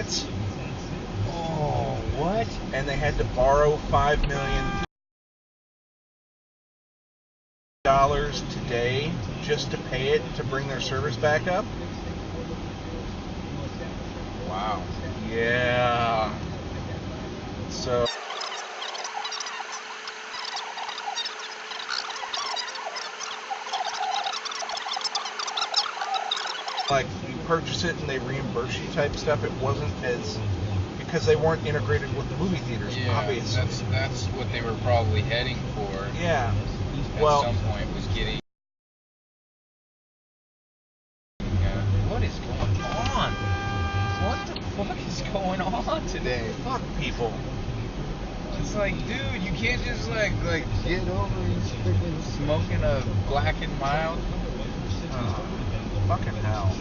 tickets. Oh, what? And they had to borrow $5 million today just to pay it to bring their service back up. Wow. Yeah. So like you purchase it and they reimburse you type stuff. It wasn't as because they weren't integrated with the movie theaters. Yeah, obviously. that's what they were probably heading for. Yeah. At some point was getting. What is going on? What the fuck is going on today? Fuck people. It's like, dude, you can't just like get over these freaking smoking a Black and Mild. Fucking hell.